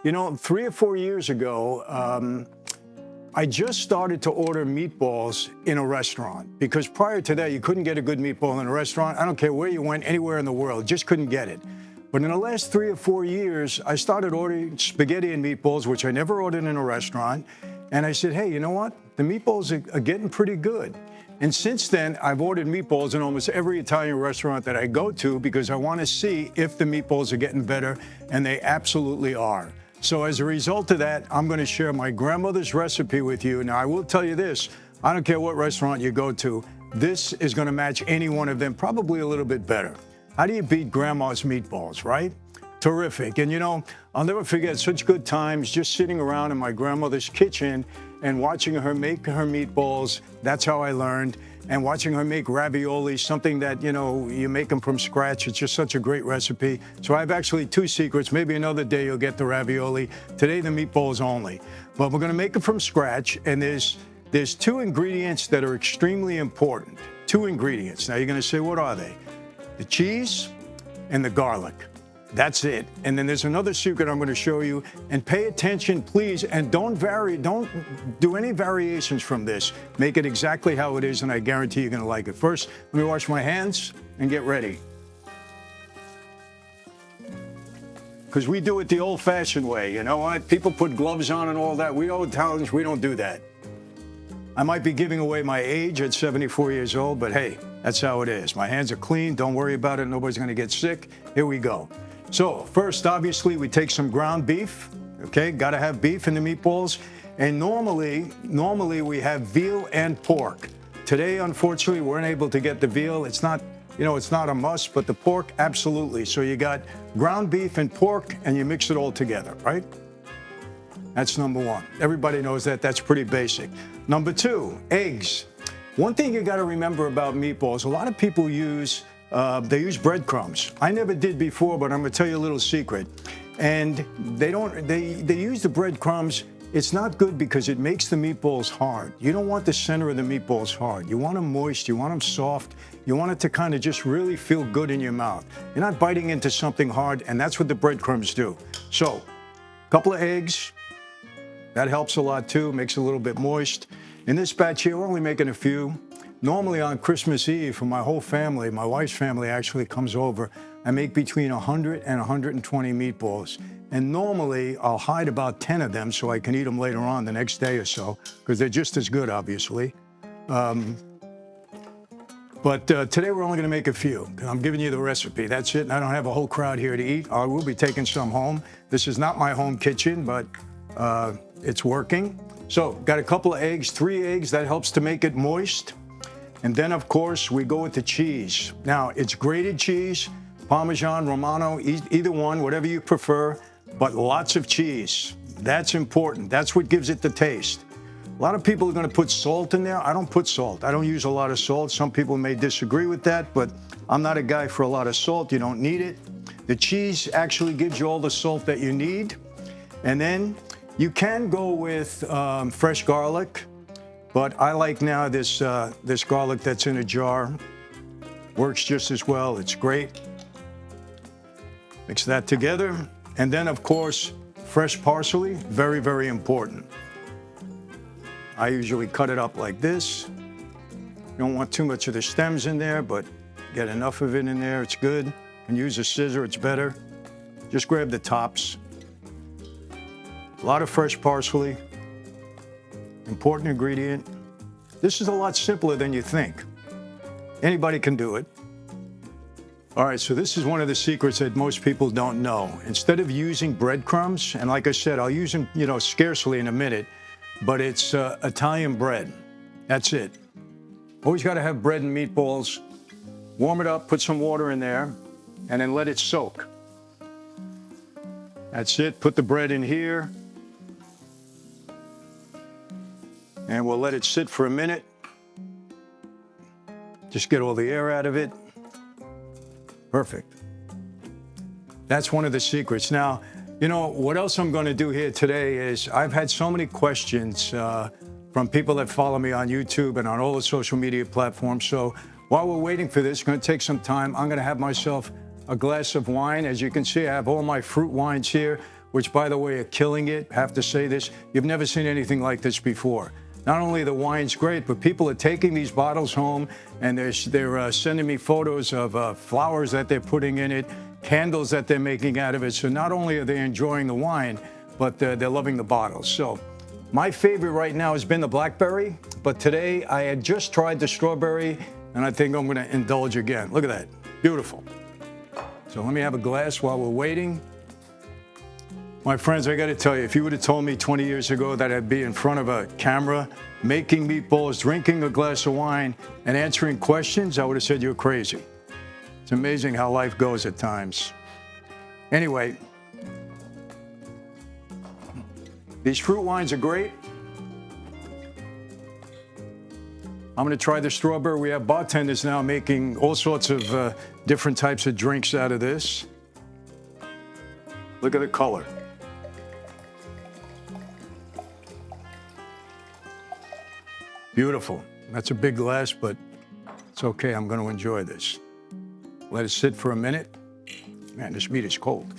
You know, 3 or 4 years ago, I just started to order meatballs in a restaurant because prior to that, you couldn't get a good meatball in a restaurant. I don't care where you went, anywhere in the world, just couldn't get it. But in the last 3 or 4 years, I started ordering spaghetti and meatballs, which I never ordered in a restaurant. And I said, hey, you know what? The meatballs are getting pretty good. And since then, I've ordered meatballs in almost every Italian restaurant that I go to because I want to see if the meatballs are getting better, and they absolutely are. So as a result of that, I'm going to share my grandmother's recipe with you. Now, I will tell you this, I don't care what restaurant you go to, this is going to match any one of them, probably a little bit better. How do you beat grandma's meatballs, right? Terrific. And you know, I'll never forget such good times just sitting around in my grandmother's kitchen and watching her make her meatballs. That's how I learned. And watching her make ravioli, something that, you know, you make them from scratch. It's just such a great recipe. So I have actually 2 secrets. Maybe another day you'll get the ravioli. Today, the meatballs only. But we're going to make it from scratch. And there's 2 ingredients that are extremely important. 2 ingredients. Now, you're going to say, what are they? The cheese and the garlic. That's it. And then there's another secret I'm going to show you. And pay attention, please, and don't do any variations from this. Make it exactly how it is, and I guarantee you're going to like it. First, let me wash my hands and get ready. Because we do it the old-fashioned way, you know what? People put gloves on and all that. We old Italians, we don't do that. I might be giving away my age at 74 years old, but hey, that's how it is. My hands are clean. Don't worry about it. Nobody's going to get sick. Here we go. So first, obviously, we take some ground beef. Okay, got to have beef in the meatballs. And normally we have veal and pork. Today, unfortunately, we weren't able to get the veal. It's not, you know, it's not a must, but the pork, absolutely. So you got ground beef and pork, and you mix it all together, right? That's number 1. Everybody knows that. That's pretty basic. Number 2, eggs. One thing you got to remember about meatballs, a lot of people use breadcrumbs. I never did before, but I'm going to tell you a little secret. And they use the breadcrumbs. It's not good because it makes the meatballs hard. You don't want the center of the meatballs hard. You want them moist. You want them soft. You want it to kind of just really feel good in your mouth. You're not biting into something hard, and that's what the breadcrumbs do. So, a couple of eggs. That helps a lot too, makes it a little bit moist. In this batch here, we're only making a few. Normally on Christmas Eve, for my whole family, my wife's family actually comes over, I make between 100 and 120 meatballs. And normally I'll hide about 10 of them so I can eat them later on the next day or so, because they're just as good, obviously. But today we're only going to make a few. I'm giving you the recipe. That's it. And I don't have a whole crowd here to eat. I will be taking some home. This is not my home kitchen, but it's working. So got a couple of eggs, 3 eggs. That helps to make it moist. And then, of course, we go with the cheese. Now, it's grated cheese, Parmesan, Romano, either one, whatever you prefer, but lots of cheese. That's important. That's what gives it the taste. A lot of people are going to put salt in there. I don't put salt. I don't use a lot of salt. Some people may disagree with that, but I'm not a guy for a lot of salt. You don't need it. The cheese actually gives you all the salt that you need. And then you can go with fresh garlic. But I like now this garlic that's in a jar. Works just as well. It's great. Mix that together. And then, of course, fresh parsley. Very, very important. I usually cut it up like this. You don't want too much of the stems in there, but get enough of it in there. It's good. You can use a scissor. It's better. Just grab the tops. A lot of fresh parsley. Important ingredient. This is a lot simpler than you think. Anybody can do it. All right, so this is one of the secrets that most people don't know. Instead of using breadcrumbs, and like I said, I'll use them, you know, scarcely in a minute, but it's Italian bread. That's it. Always got to have bread and meatballs. Warm it up, put some water in there, and then let it soak. That's it. Put the bread in here. And we'll let it sit for a minute. Just get all the air out of it. Perfect. That's one of the secrets. Now, you know, what else I'm going to do here today is I've had so many questions from people that follow me on YouTube and on all the social media platforms. So while we're waiting for this, it's going to take some time. I'm going to have myself a glass of wine. As you can see, I have all my fruit wines here. which, by the way, are killing it. Have to say this, you've never seen anything like this before. Not only the wine's great, but people are taking these bottles home and they're sending me photos of flowers that they're putting in it, candles that they're making out of it. So not only are they enjoying the wine, but they're loving the bottles. So my favorite right now has been the blackberry, but today I had just tried the strawberry, and I think I'm gonna indulge again. Look at that, beautiful. So let me have a glass while we're waiting. My friends, I got to tell you, if you would have told me 20 years ago that I'd be in front of a camera, making meatballs, drinking a glass of wine, and answering questions, I would have said you're crazy. It's amazing how life goes at times. Anyway, these fruit wines are great. I'm going to try the strawberry. We have bartenders now making all sorts of different types of drinks out of this. Look at the color. Beautiful. That's a big glass, but it's okay. I'm going to enjoy this. Let it sit for a minute. Man, this meat is cold.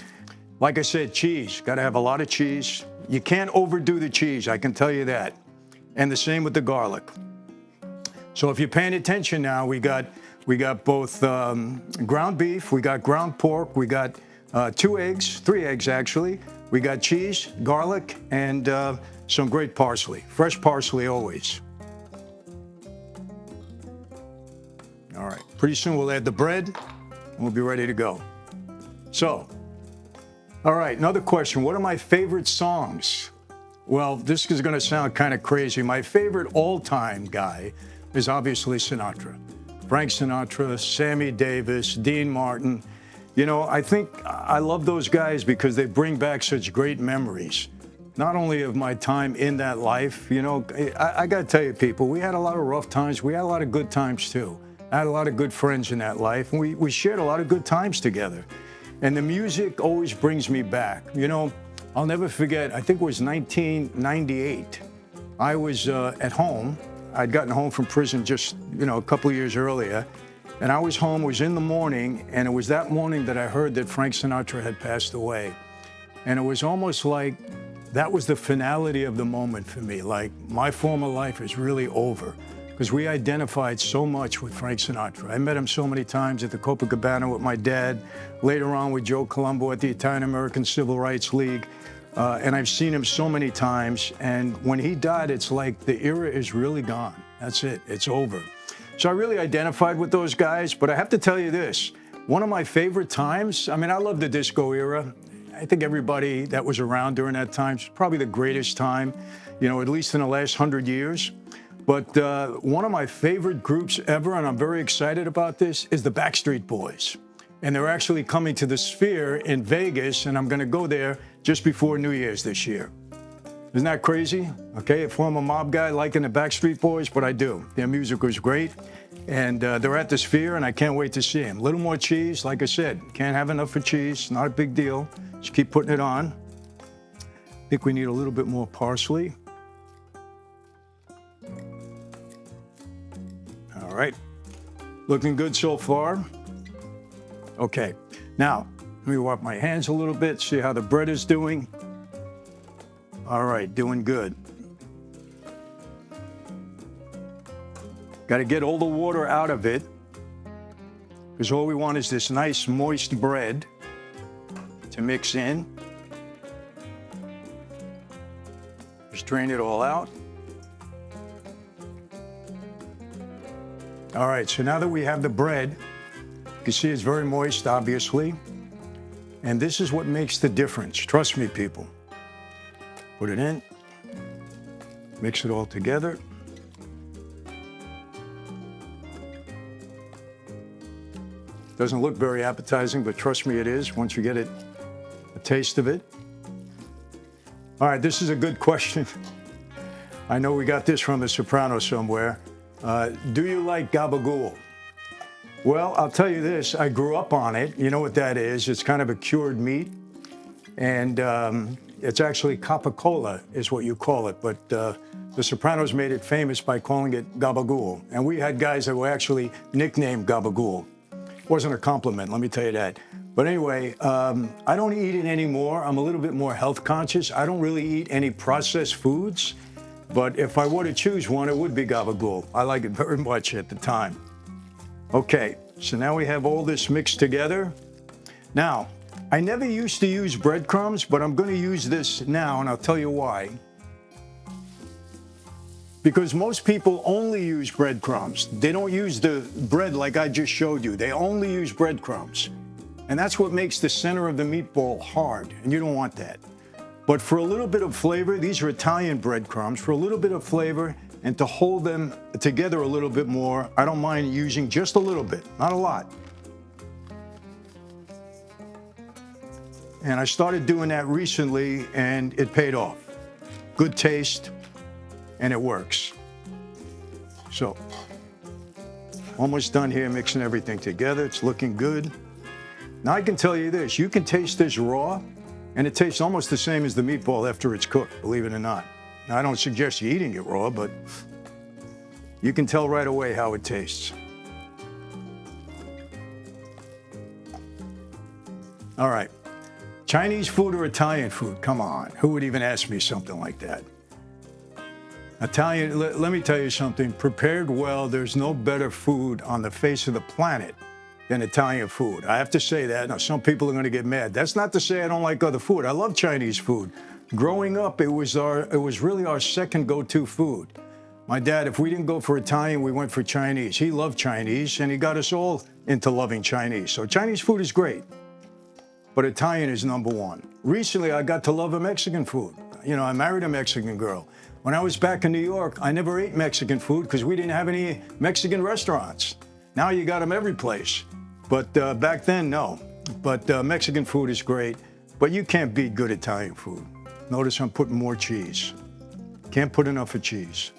Like I said, cheese. Got to have a lot of cheese. You can't overdo the cheese, I can tell you that. And the same with the garlic. So if you're paying attention now, we got both ground beef, we got ground pork, we got 2 eggs, 3 eggs actually. We got cheese, garlic, and some great parsley. Fresh parsley always. All right, pretty soon we'll add the bread and we'll be ready to go. So, all right, another question. What are my favorite songs? Well, this is gonna sound kind of crazy. My favorite all-time guy is obviously Sinatra. Frank Sinatra, Sammy Davis, Dean Martin. You know, I think I love those guys because they bring back such great memories. Not only of my time in that life, you know, I gotta tell you people, we had a lot of rough times, we had a lot of good times too. I had a lot of good friends in that life, and we shared a lot of good times together. And the music always brings me back. You know, I'll never forget, I think it was 1998. I was at home. I'd gotten home from prison just, you know, a couple of years earlier. And I was home, it was in the morning, and it was that morning that I heard that Frank Sinatra had passed away. And it was almost like that was the finality of the moment for me. Like, my former life is really over. Because we identified so much with Frank Sinatra. I met him so many times at the Copacabana with my dad, later on with Joe Colombo at the Italian-American Civil Rights League, and I've seen him so many times, and when he died, it's like the era is really gone. That's it, it's over. So I really identified with those guys, but I have to tell you this, one of my favorite times, I mean, I love the disco era. I think everybody that was around during that time, is probably the greatest time, you know, at least in the last 100 years. But one of my favorite groups ever, and I'm very excited about this, is the Backstreet Boys. And they're actually coming to the Sphere in Vegas, and I'm gonna go there just before New Year's this year. Isn't that crazy? Okay, a former mob guy liking the Backstreet Boys, but I do. Their music was great, and they're at the Sphere, and I can't wait to see them. A little more cheese, like I said, can't have enough for cheese, not a big deal. Just keep putting it on. I think we need a little bit more parsley. All right, looking good so far. Okay, now let me wipe my hands a little bit, see how the bread is doing. All right, doing good. Got to get all the water out of it, because all we want is this nice moist bread to mix in. Just drain it all out. All right, so now that we have the bread, you can see it's very moist, obviously. And this is what makes the difference. Trust me, people. Put it in, mix it all together. Doesn't look very appetizing, but trust me, it is once you get a taste of it. All right, this is a good question. I know we got this from the Sopranos somewhere. Do you like gabagool? Well, I'll tell you this, I grew up on it. You know what that is? It's kind of a cured meat. And it's actually capicola is what you call it. But the Sopranos made it famous by calling it gabagool. And we had guys that were actually nicknamed gabagool. Wasn't a compliment, let me tell you that. But anyway, I don't eat it anymore. I'm a little bit more health conscious. I don't really eat any processed foods. But if I were to choose one, it would be gabagool. I like it very much at the time. Okay, so now we have all this mixed together. Now, I never used to use breadcrumbs, but I'm going to use this now, and I'll tell you why. Because most people only use breadcrumbs. They don't use the bread like I just showed you. They only use breadcrumbs. And that's what makes the center of the meatball hard, and you don't want that. But for a little bit of flavor, these are Italian breadcrumbs, for a little bit of flavor and to hold them together a little bit more, I don't mind using just a little bit, not a lot. And I started doing that recently and it paid off. Good taste and it works. So, almost done here mixing everything together. It's looking good. Now I can tell you this, you can taste this raw and it tastes almost the same as the meatball after it's cooked, believe it or not. Now, I don't suggest you eating it raw, but you can tell right away how it tastes. All right, Chinese food or Italian food? Come on, who would even ask me something like that? Italian, let me tell you something, prepared well, there's no better food on the face of the planet than Italian food. I have to say that. Now, some people are going to get mad. That's not to say I don't like other food. I love Chinese food. Growing up, it was really our second go-to food. My dad, if we didn't go for Italian, we went for Chinese. He loved Chinese, and he got us all into loving Chinese. So Chinese food is great, but Italian is number one. Recently, I got to love a Mexican food. You know, I married a Mexican girl. When I was back in New York, I never ate Mexican food because we didn't have any Mexican restaurants. Now you got them every place. But back then, no. But Mexican food is great, but you can't beat good Italian food. Notice I'm putting more cheese. Can't put enough of cheese.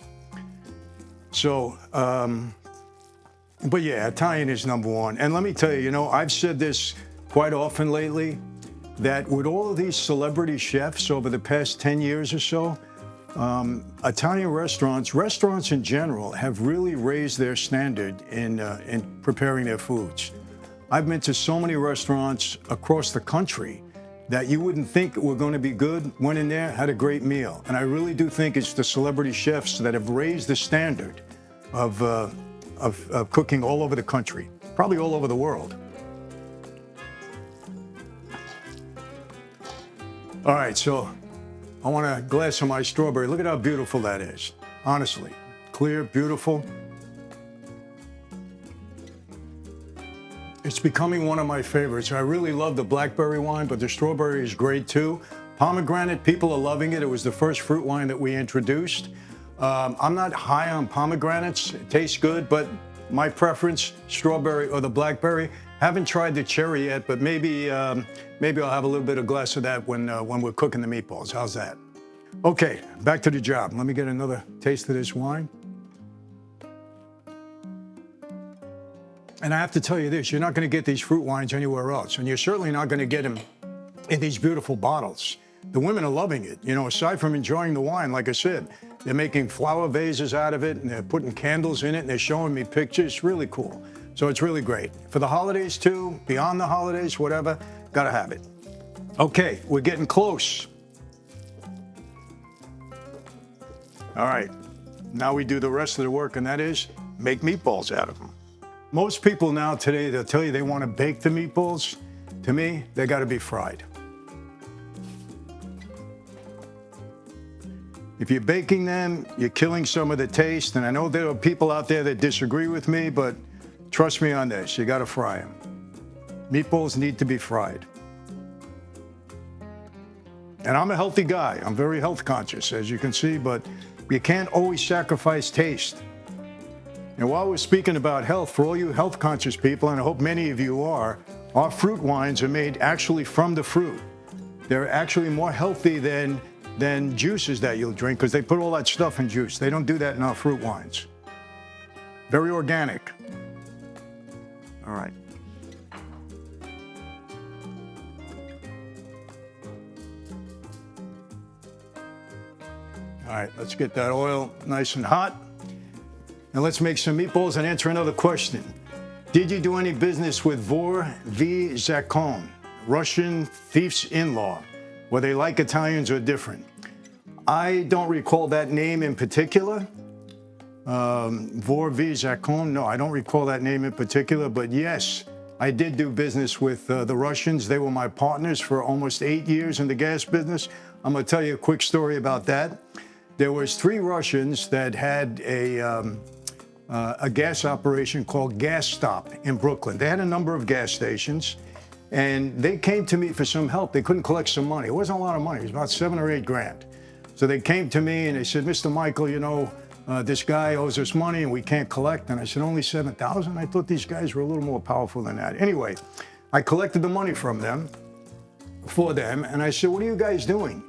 So, but yeah, Italian is number one. And let me tell you, you know, I've said this quite often lately, that with all of these celebrity chefs over the past 10 years or so, Italian restaurants in general have really raised their standard in preparing their foods. I've been to so many restaurants across the country that you wouldn't think were going to be good, went in there, had a great meal. And I really do think it's the celebrity chefs that have raised the standard of cooking all over the country, probably all over the world. All right, so I want a glass of my strawberry. Look at how beautiful that is, honestly. Clear, beautiful. It's becoming one of my favorites. I really love the blackberry wine, but the strawberry is great too. Pomegranate, people are loving it. It was the first fruit wine that we introduced. I'm not high on pomegranates. It tastes good, but my preference, strawberry or the blackberry. Haven't tried the cherry yet, but maybe I'll have a little bit of glass of that when we're cooking the meatballs. How's that? Okay, back to the job. Let me get another taste of this wine. And I have to tell you this, you're not going to get these fruit wines anywhere else, and you're certainly not going to get them in these beautiful bottles. The women are loving it. You know, aside from enjoying the wine, like I said, they're making flower vases out of it, and they're putting candles in it, and they're showing me pictures. It's really cool. So it's really great. For the holidays too, beyond the holidays, whatever, gotta have it. Okay, we're getting close. All right, now we do the rest of the work, and that is make meatballs out of them. Most people now today, they'll tell you they want to bake the meatballs. To me, they got to be fried. If you're baking them, you're killing some of the taste. And I know there are people out there that disagree with me, but trust me on this, you got to fry them. Meatballs need to be fried. And I'm a healthy guy. I'm very health conscious, as you can see, but you can't always sacrifice taste. And while we're speaking about health, for all you health conscious people, and I hope many of you are, our fruit wines are made actually from the fruit. They're actually more healthy than juices that you'll drink because they put all that stuff in juice. They don't do that in our fruit wines. Very organic. All right. All right, let's get that oil nice and hot. And let's make some meatballs and answer another question. Did you do any business with Vor V. Zakon, Russian thief's in-law? Were they like Italians or different? I don't recall that name in particular. Vor V. Zakon, no, I don't recall that name in particular, but yes, I did do business with the Russians. They were my partners for almost 8 years in the gas business. I'm gonna tell you a quick story about that. There was 3 Russians that had a gas operation called Gas Stop in Brooklyn. They had a number of gas stations, and they came to me for some help. They couldn't collect some money. It wasn't a lot of money. It was about 7 or 8 grand. So they came to me and they said, Mr. Michael, you know, this guy owes us money and we can't collect. And I said, only 7,000? I thought these guys were a little more powerful than that. Anyway, I collected the money from them, for them, and I said, what are you guys doing?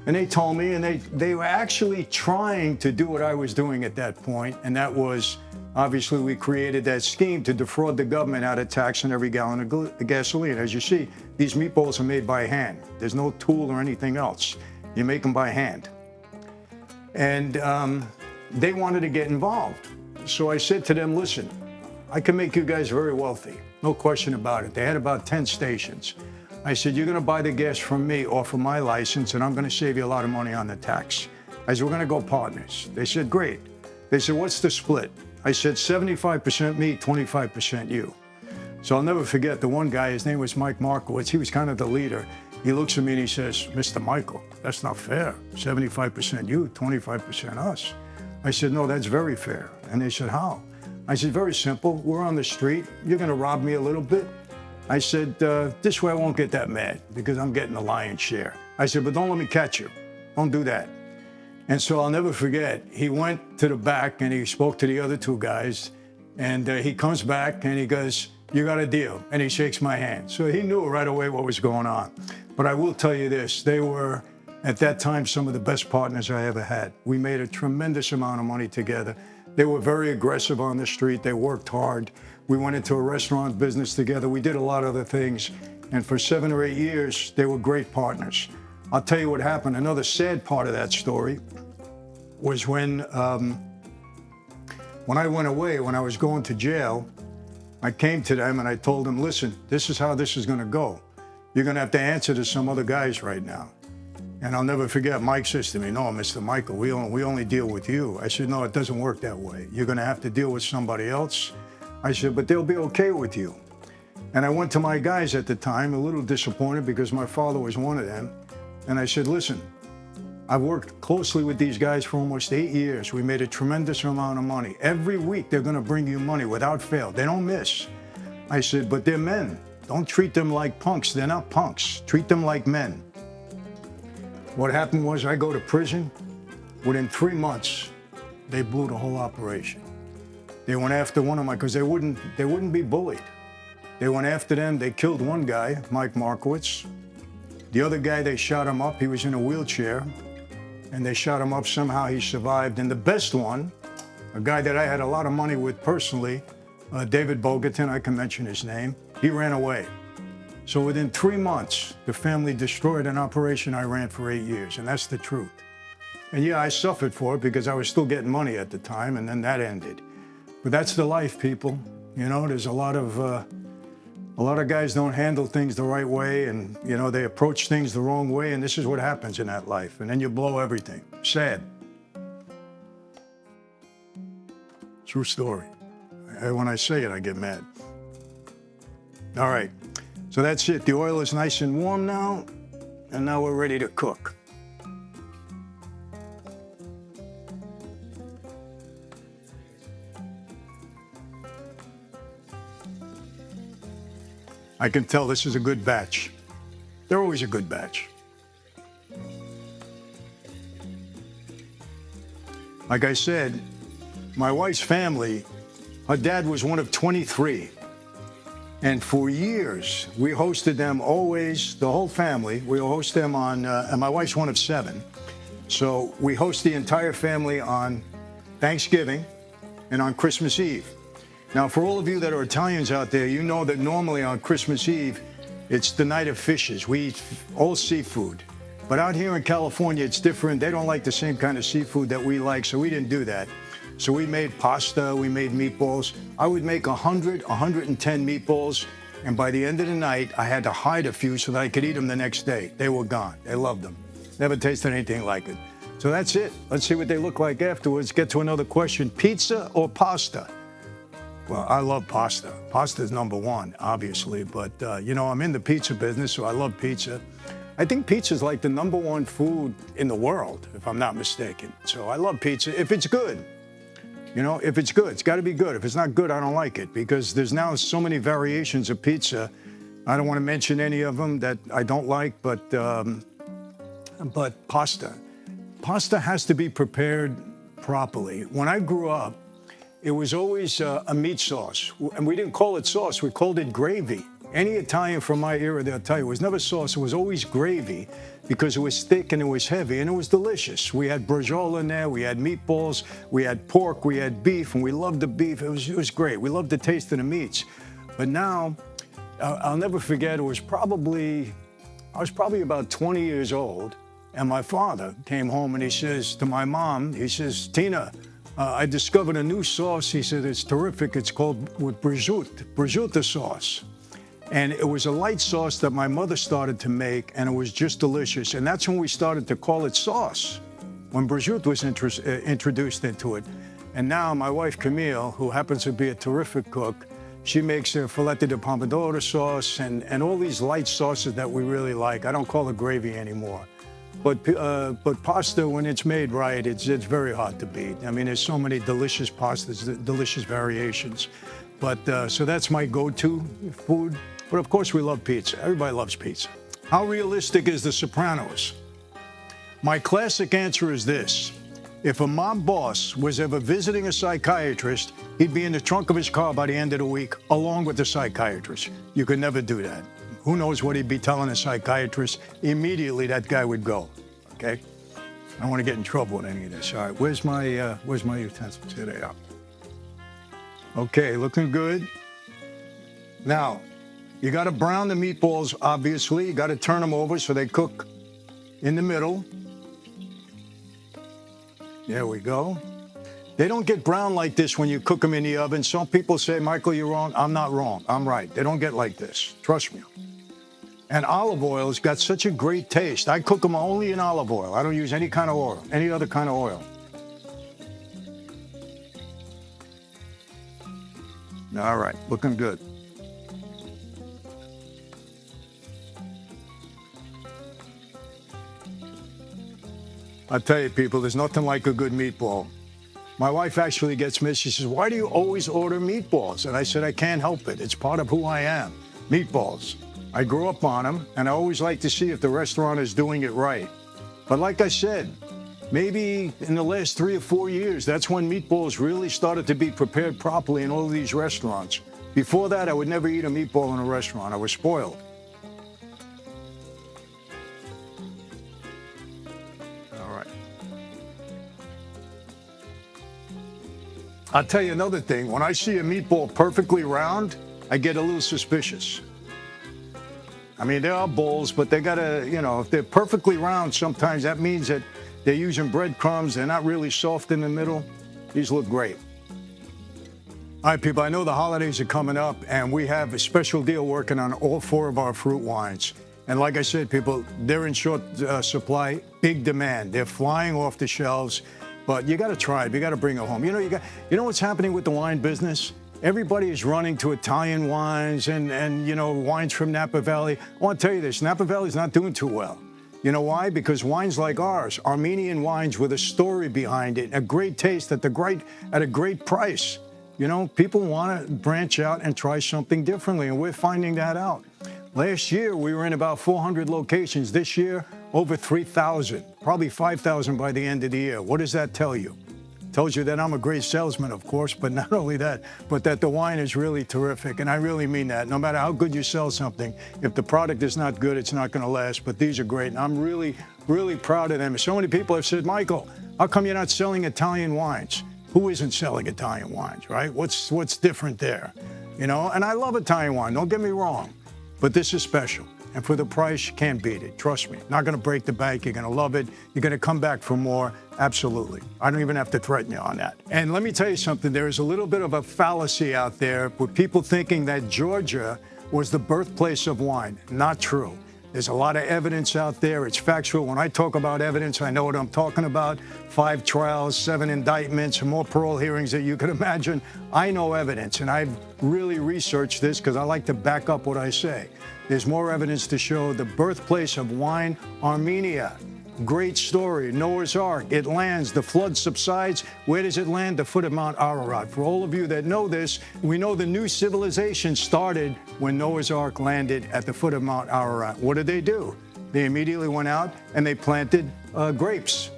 And they told me, and they were actually trying to do what I was doing at that point, and that was, obviously, we created that scheme to defraud the government out of tax on every gallon of gasoline. As you see, these meatballs are made by hand. There's no tool or anything else. You make them by hand. And they wanted to get involved. So I said to them, listen, I can make you guys very wealthy, no question about it. They had about 10 stations. I said, you're gonna buy the gas from me off of my license, and I'm gonna save you a lot of money on the tax. I said, we're gonna go partners. They said, great. They said, what's the split? I said, 75% me, 25% you. So I'll never forget the one guy, his name was Mike Markowitz. He was kind of the leader. He looks at me and he says, Mr. Michael, that's not fair. 75% you, 25% us. I said, no, that's very fair. And they said, how? I said, very simple. We're on the street. You're gonna rob me a little bit. I said, this way I won't get that mad because I'm getting the lion's share. I said, but don't let me catch you. Don't do that. And so I'll never forget, he went to the back and he spoke to the other 2 guys, and he comes back and he goes, you got a deal. And he shakes my hand. So he knew right away what was going on. But I will tell you this, they were, at that time, some of the best partners I ever had. We made a tremendous amount of money together. They were very aggressive on the street. They worked hard. We went into a restaurant business together. We did a lot of other things. And for 7 or 8 years, they were great partners. I'll tell you what happened. Another sad part of that story was when I went away, when I was going to jail, I came to them and I told them, listen, this is how this is gonna go. You're gonna have to answer to some other guys right now. And I'll never forget, Mike says to me, no, Mr. Michael, we only deal with you. I said, no, it doesn't work that way. You're gonna have to deal with somebody else. I said, but they'll be okay with you. And I went to my guys at the time, a little disappointed because my father was one of them. And I said, listen, I've worked closely with these guys for almost 8 years. We made a tremendous amount of money. Every week, they're gonna bring you money without fail. They don't miss. I said, but they're men. Don't treat them like punks. They're not punks. Treat them like men. What happened was I go to prison. Within 3 months, they blew the whole operation. They went after one of my, because they wouldn't be bullied. They went after them. They killed one guy, Mike Markowitz. The other guy, they shot him up. He was in a wheelchair, and they shot him up. Somehow he survived. And the best one, a guy that I had a lot of money with personally, David Bogatin, I can mention his name, he ran away. So within 3 months, the family destroyed an operation I ran for 8 years, and that's the truth. And yeah, I suffered for it because I was still getting money at the time, and then that ended. But that's the life, people. You know, there's a lot of guys don't handle things the right way, and you know, they approach things the wrong way, and this is what happens in that life. And then you blow everything. Sad. True story. When I say it, I get mad. All right, so that's it. The oil is nice and warm now, and now we're ready to cook. I can tell this is a good batch. They're always a good batch. Like I said, my wife's family, her dad was one of 23. And for years, we hosted them always, the whole family, we host them on, and my wife's one of 7. So we host the entire family on Thanksgiving and on Christmas Eve. Now, for all of you that are Italians out there, you know that normally on Christmas Eve, it's the night of fishes. We eat all seafood. But out here in California, it's different. They don't like the same kind of seafood that we like, so we didn't do that. So we made pasta, we made meatballs. I would make 100, 110 meatballs, and by the end of the night, I had to hide a few so that I could eat them the next day. They were gone. They loved them. Never tasted anything like it. So that's it. Let's see what they look like afterwards. Get to another question. Pizza or pasta? Well, I love pasta. Pasta is number one, obviously, but you know, I'm in the pizza business, so I love pizza. I think pizza is like the number one food in the world, if I'm not mistaken. So I love pizza if it's good. You know, if it's good, it's got to be good. If it's not good, I don't like it, because there's now so many variations of pizza. I don't want to mention any of them that I don't like, but pasta. Pasta has to be prepared properly. When I grew up, it was always a meat sauce, and we didn't call it sauce, we called it gravy. Any Italian from my era, they'll tell you, it was never sauce, it was always gravy, because it was thick and it was heavy, and it was delicious. We had bresaola in there, we had meatballs, we had pork, we had beef, and we loved the beef. It was great. We loved the taste of the meats. But now, I'll never forget, I was probably about 20 years old, and my father came home and he says to my mom, he says, Tina, I discovered a new sauce. He said, it's terrific. It's called prosciutto sauce. And it was a light sauce that my mother started to make, and it was just delicious. And that's when we started to call it sauce, when prosciutto was introduced into it. And now my wife, Camille, who happens to be a terrific cook, she makes a filet de pomodoro sauce and all these light sauces that we really like. I don't call it gravy anymore. But pasta, when it's made right, it's very hard to beat. I mean, there's so many delicious pastas, delicious variations. But so that's my go-to food. But of course, we love pizza. Everybody loves pizza. How realistic is The Sopranos? My classic answer is this. If a mob boss was ever visiting a psychiatrist, he'd be in the trunk of his car by the end of the week, along with the psychiatrist. You could never do that. Who knows what he'd be telling a psychiatrist? Immediately, that guy would go, okay? I don't want to get in trouble with any of this. All right, where's my utensils? Here they are. Okay, looking good. Now, you got to brown the meatballs, obviously. You got to turn them over so they cook in the middle. There we go. They don't get brown like this when you cook them in the oven. Some people say, Michael, you're wrong. I'm not wrong. I'm right. They don't get like this. Trust me. And olive oil has got such a great taste. I cook them only in olive oil. I don't use any kind of oil, any other kind of oil. All right, looking good. I tell you, people, there's nothing like a good meatball. My wife actually gets me, she says, why do you always order meatballs? And I said, I can't help it. It's part of who I am, meatballs. I grew up on them, and I always like to see if the restaurant is doing it right. But like I said, maybe in the last 3 or 4 years, that's when meatballs really started to be prepared properly in all of these restaurants. Before that, I would never eat a meatball in a restaurant. I was spoiled. All right. I'll tell you another thing. When I see a meatball perfectly round, I get a little suspicious. I mean, there are bowls, but they gotta, you know, if they're perfectly round, sometimes that means that they're using breadcrumbs. They're not really soft in the middle. These look great. All right, people, I know the holidays are coming up, and we have a special deal working on all 4 of our fruit wines. And like I said, people, they're in short supply, big demand. They're flying off the shelves, but you got to try it. You got to bring it home. You know what's happening with the wine business? Everybody is running to Italian wines and you know, wines from Napa Valley. I want to tell you this, Napa Valley is not doing too well. You know why? Because wines like ours, Armenian wines with a story behind it, a great taste at a great price. You know, people want to branch out and try something differently, and we're finding that out. Last year, we were in about 400 locations. This year, over 3,000, probably 5,000 by the end of the year. What does that tell you? Tells you that I'm a great salesman, of course, but not only that, but that the wine is really terrific. And I really mean that. No matter how good you sell something, if the product is not good, it's not going to last. But these are great. And I'm really, really proud of them. So many people have said, Michael, how come you're not selling Italian wines? Who isn't selling Italian wines, right? What's different there? You know, and I love Italian wine. Don't get me wrong. But this is special. And for the price, you can't beat it. Trust me. Not going to break the bank. You're going to love it. You're going to come back for more. Absolutely. I don't even have to threaten you on that. And let me tell you something. There is a little bit of a fallacy out there with people thinking that Georgia was the birthplace of wine. Not true. There's a lot of evidence out there. It's factual. When I talk about evidence, I know what I'm talking about. 5 trials, 7 indictments, more parole hearings that you can imagine. I know evidence, and I've really researched this because I like to back up what I say. There's more evidence to show the birthplace of wine, Armenia. Great story. Noah's Ark. It lands. The flood subsides. Where does it land? The foot of Mount Ararat. For all of you that know this, we know the new civilization started when Noah's Ark landed at the foot of Mount Ararat. What did they do? They immediately went out and they planted grapes.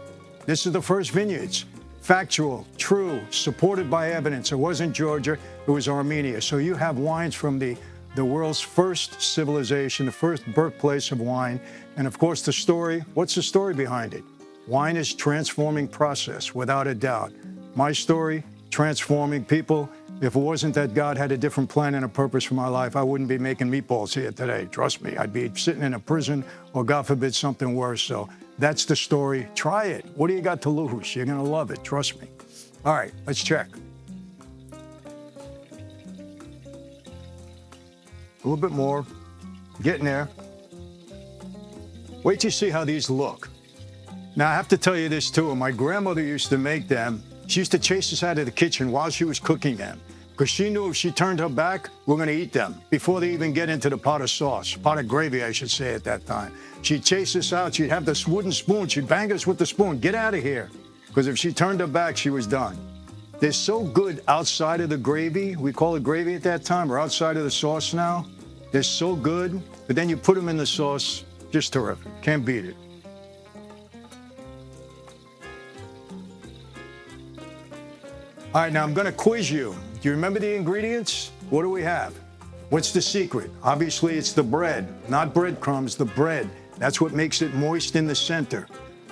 This is the first vineyards. Factual, true, supported by evidence. It wasn't Georgia. It was Armenia. So you have wines from the world's first civilization, the first birthplace of wine. And of course, the story, what's the story behind it? Wine is transforming process, without a doubt. My story, transforming people. If it wasn't that God had a different plan and a purpose for my life, I wouldn't be making meatballs here today. Trust me, I'd be sitting in a prison or, God forbid, something worse. So that's the story. Try it. What do you got to lose? You're going to love it. Trust me. All right, let's check. A little bit more. Getting there. Wait till you see how these look. Now, I have to tell you this, too. My grandmother used to make them. She used to chase us out of the kitchen while she was cooking them because she knew if she turned her back, we're going to eat them before they even get into the pot of sauce, pot of gravy, I should say, at that time. She'd chase us out. She'd have this wooden spoon. She'd bang us with the spoon. Get out of here. Because if she turned her back, she was done. They're so good outside of the gravy. We call it gravy at that time, or outside of the sauce now. They're so good. But then you put them in the sauce, just terrific. Can't beat it. All right, now I'm going to quiz you. Do you remember the ingredients? What do we have? What's the secret? Obviously, it's the bread, not breadcrumbs, the bread. That's what makes it moist in the center.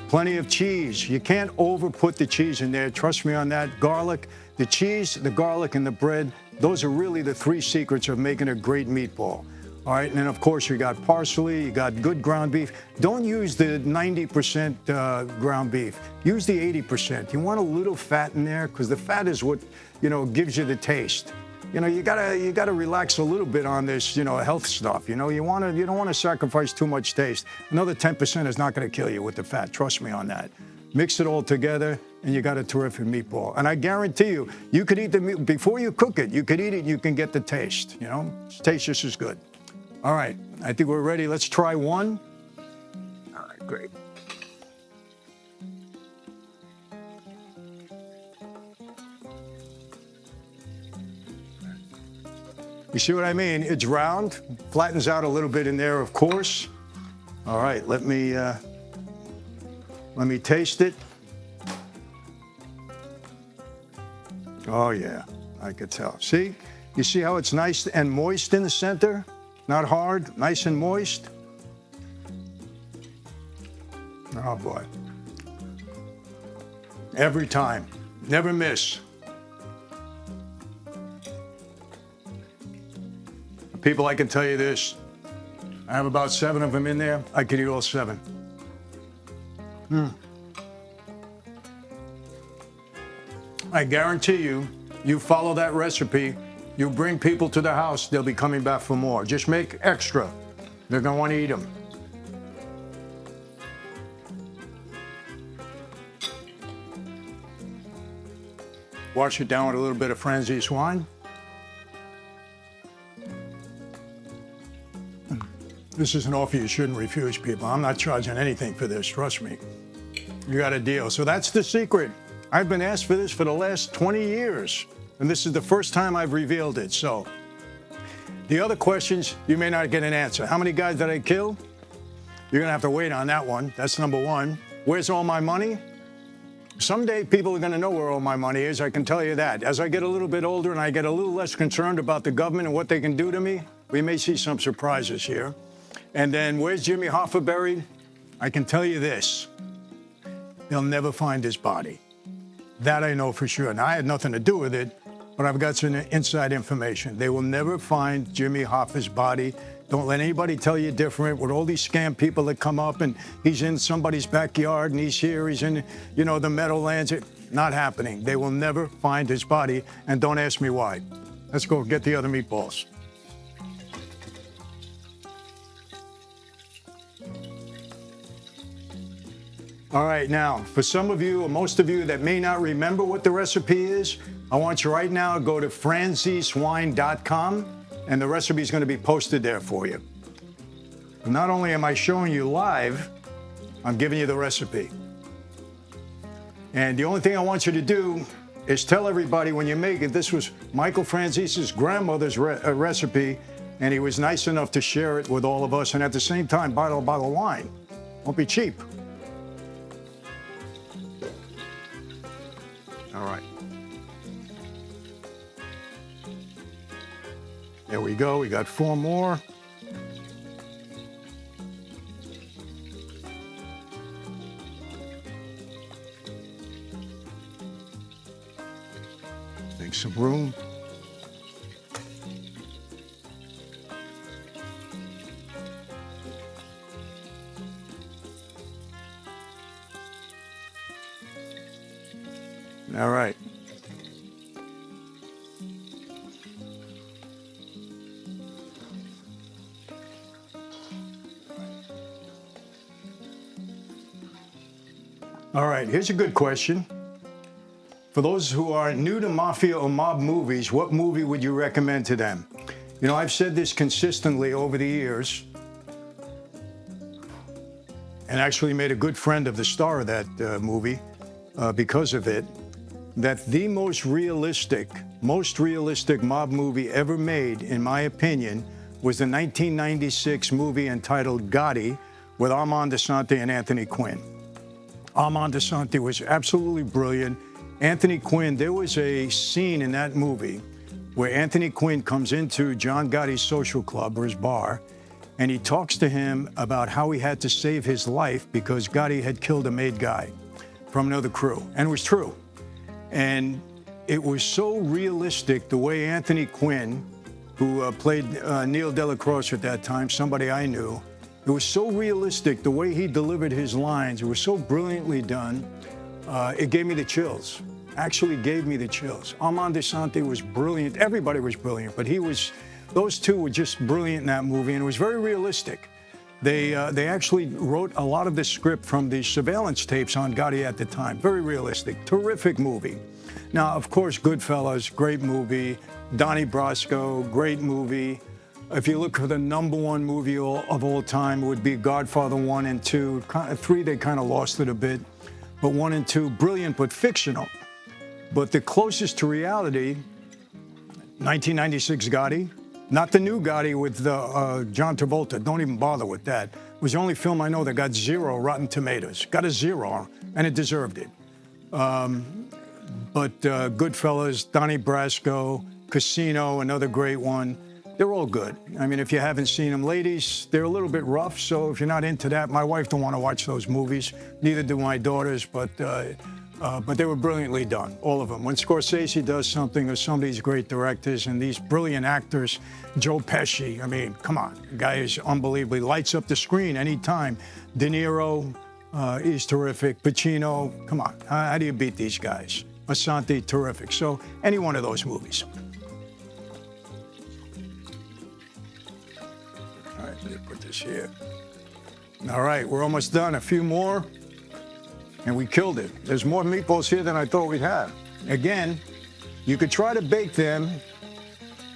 Plenty of cheese. You can't over put the cheese in there. Trust me on that. Garlic, the cheese, the garlic, and the bread, those are really the 3 secrets of making a great meatball. All right, and then of course you got parsley, you got good ground beef. Don't use the 90% ground beef. Use the 80%. You want a little fat in there because the fat is what, gives you the taste. You gotta relax a little bit on this, health stuff. You don't want to sacrifice too much taste. Another 10% is not going to kill you with the fat. Trust me on that. Mix it all together, and you got a terrific meatball. And I guarantee you, you could eat the meat before you cook it. You could eat it. You can get the taste. It tastes just as good. All right, I think we're ready. Let's try one. All right, great. You see what I mean? It's round, flattens out a little bit in there, of course. All right, let me taste it. Oh yeah, I could tell. See? You see how it's nice and moist in the center? Not hard, nice and moist. Oh boy. Every time, never miss. People, I can tell you this. I have about 7 of them in there. I could eat all 7. I guarantee you, you follow that recipe, you bring people to the house, they'll be coming back for more. Just make extra. They're going to want to eat them. Wash it down with a little bit of Franzese wine. This is an offer you shouldn't refuse, people. I'm not charging anything for this, trust me. You got a deal. So that's the secret. I've been asked for this for the last 20 years, and this is the first time I've revealed it. So the other questions, you may not get an answer. How many guys did I kill? You're gonna have to wait on that one. That's number 1. Where's all my money? Someday people are gonna know where all my money is, I can tell you that. As I get a little bit older and I get a little less concerned about the government and what they can do to me, we may see some surprises here. And then where's Jimmy Hoffa buried? I can tell you this, they'll never find his body. That I know for sure. Now, I had nothing to do with it, but I've got some inside information. They will never find Jimmy Hoffa's body. Don't let anybody tell you different with all these scam people that come up and he's in somebody's backyard and he's here, he's in, the Meadowlands. Not happening. They will never find his body, and don't ask me why. Let's go get the other meatballs. All right, now, for some of you, or most of you that may not remember what the recipe is, I want you right now to go to franzesewine.com, and the recipe is going to be posted there for you. Not only am I showing you live, I'm giving you the recipe. And the only thing I want you to do is tell everybody when you make it, this was Michael Franzese's grandmother's recipe, and he was nice enough to share it with all of us, and at the same time, buy a bottle of wine. Won't be cheap. All right. There we go. We got 4 more. Make some room. All right. All right, here's a good question. For those who are new to mafia or mob movies, what movie would you recommend to them? I've said this consistently over the years, and actually made a good friend of the star of that movie because of it, that the most realistic mob movie ever made, in my opinion, was the 1996 movie entitled Gotti with Armand Assante and Anthony Quinn. Armand Assante was absolutely brilliant. Anthony Quinn, there was a scene in that movie where Anthony Quinn comes into John Gotti's social club or his bar, and he talks to him about how he had to save his life because Gotti had killed a made guy from another crew. And it was true. And it was so realistic the way Anthony Quinn, who played Neil Delacroix at that time, somebody I knew, it was so realistic the way he delivered his lines. It was so brilliantly done. It gave me the chills. Actually gave me the chills. Armand Assante was brilliant. Everybody was brilliant, but those two were just brilliant in that movie, and it was very realistic. They actually wrote a lot of the script from the surveillance tapes on Gotti at the time. Very realistic. Terrific movie. Now, of course, Goodfellas, great movie. Donnie Brasco, great movie. If you look for the #1 movie of all time, it would be Godfather 1 and 2. 3, they kind of lost it a bit. But 1 and 2, brilliant but fictional. But the closest to reality, 1996 Gotti. Not the new Gotti with John Travolta. Don't even bother with that. It was the only film I know that got 0 Rotten Tomatoes. Got a 0, and it deserved it. But Goodfellas, Donnie Brasco, Casino, another great one. They're all good. I mean, if you haven't seen them, ladies, they're a little bit rough, so if you're not into that, my wife don't want to watch those movies. Neither do my daughters, but they were brilliantly done, all of them. When Scorsese does something, or some of these great directors and these brilliant actors, Joe Pesci, I mean, come on, the guy is unbelievably, lights up the screen anytime. De Niro is terrific. Pacino, come on, how do you beat these guys? Assante, terrific. So any one of those movies. All right, let me put this here. All right, we're almost done. A few more. And we killed it. There's more meatballs here than I thought we'd have. Again, you could try to bake them,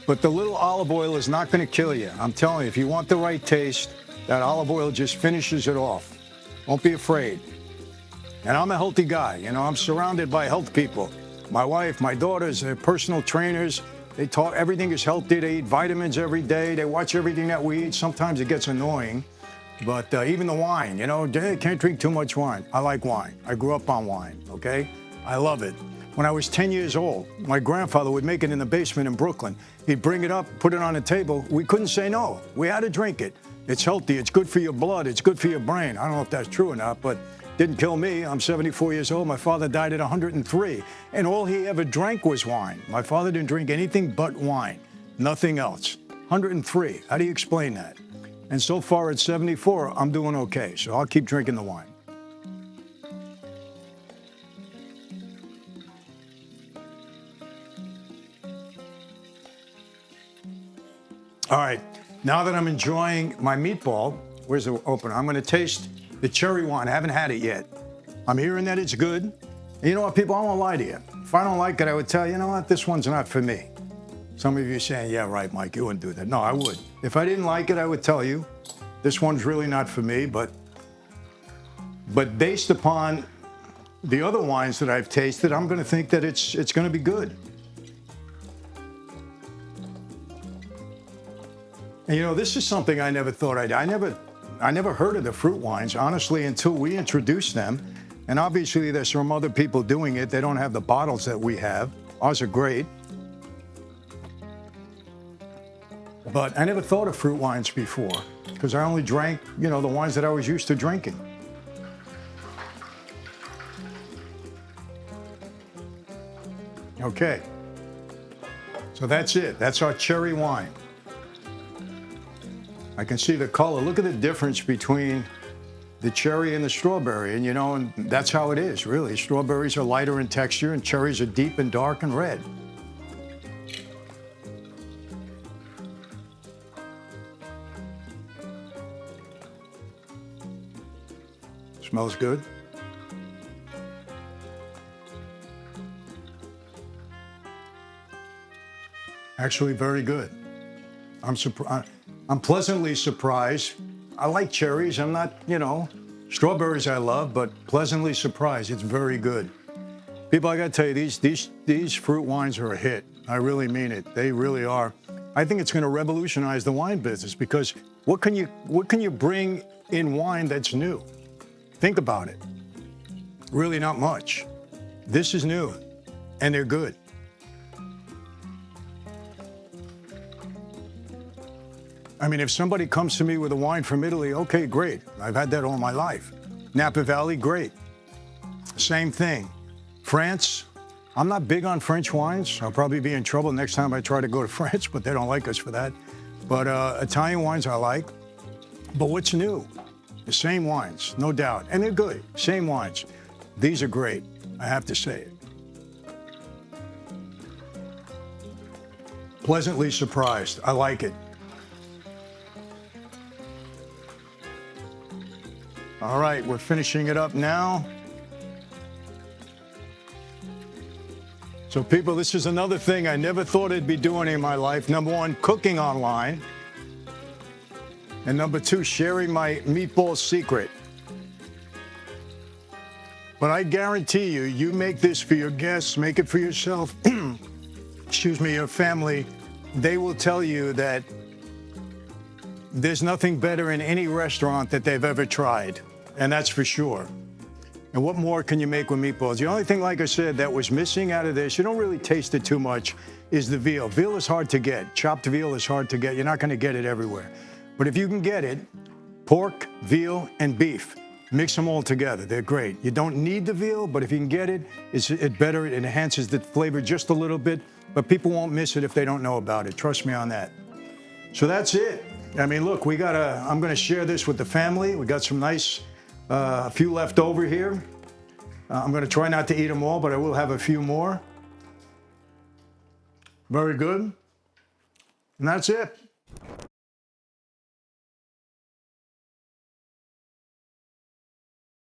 but the little olive oil is not going to kill you. I'm telling you, if you want the right taste, that olive oil just finishes it off. Don't be afraid. And I'm a healthy guy. I'm surrounded by health people. My wife, my daughters, they're personal trainers. They talk, everything is healthy. They eat vitamins every day. They watch everything that we eat. Sometimes it gets annoying. But even the wine, can't drink too much wine. I like wine. I grew up on wine, okay? I love it. When I was 10 years old, my grandfather would make it in the basement in Brooklyn. He'd bring it up, put it on the table. We couldn't say no. We had to drink it. It's healthy. It's good for your blood. It's good for your brain. I don't know if that's true or not, but didn't kill me. I'm 74 years old. My father died at 103, and all he ever drank was wine. My father didn't drink anything but wine, nothing else. 103. How do you explain that? And so far at 74, I'm doing okay. So I'll keep drinking the wine. All right, now that I'm enjoying my meatball, where's the opener? I'm gonna taste the cherry wine. I haven't had it yet. I'm hearing that it's good. And you know what, people, I won't lie to you. If I don't like it, I would tell you, you know what, this one's not for me. Some of you are saying, yeah, right, Mike, you wouldn't do that. No, I would. If I didn't like it, I would tell you, this one's really not for me, but based upon the other wines that I've tasted, I'm gonna think that it's gonna be good. And you know, this is something I never thought I never heard of the fruit wines, honestly, until we introduced them. And obviously there's some other people doing it. They don't have the bottles that we have. Ours are great. But I never thought of fruit wines before because I only drank, you know, the wines that I was used to drinking. Okay. So that's it. That's our cherry wine. I can see the color. Look at the difference between the cherry and the strawberry. And you know, and that's how it is, really. Strawberries are lighter in texture and cherries are deep and dark and red. Smells good. Actually, very good. I'm pleasantly surprised. I like cherries. I'm not, you know, strawberries I love, but pleasantly surprised. It's very good. People, I gotta tell you, these fruit wines are a hit. I really mean it. They really are. I think it's gonna revolutionize the wine business because what can you bring in wine that's new? Think about it. Really not much. This is new, and they're good. I mean, if somebody comes to me with a wine from Italy, okay, great. I've had that all my life. Napa Valley, great. Same thing. France, I'm not big on French wines. I'll probably be in trouble next time I try to go to France, but they don't like us for that. But Italian wines I like. But what's new? The same wines, no doubt. And they're good, same wines. These are great, I have to say it. Pleasantly surprised, I like it. All right, we're finishing it up now. So people, this is another thing I never thought I'd be doing in my life. Number one, cooking online. And number two, sharing my meatball secret. But I guarantee you, you make this for your guests, make it for yourself, excuse me, your family, they will tell you that there's nothing better in any restaurant that they've ever tried. And that's for sure. And what more can you make with meatballs? The only thing, like I said, that was missing out of this, you don't really taste it too much, is the veal. Veal is hard to get. Chopped veal is hard to get. You're not going to get it everywhere. But if you can get it, pork, veal, and beef, mix them all together. They're great. You don't need the veal, but if you can get it, it better. It enhances the flavor just a little bit. But people won't miss it if they don't know about it. Trust me on that. So that's it. I mean, look, I'm going to share this with the family. We got some nice, a few left over here. I'm going to try not to eat them all, but I will have a few more. Very good. And that's it.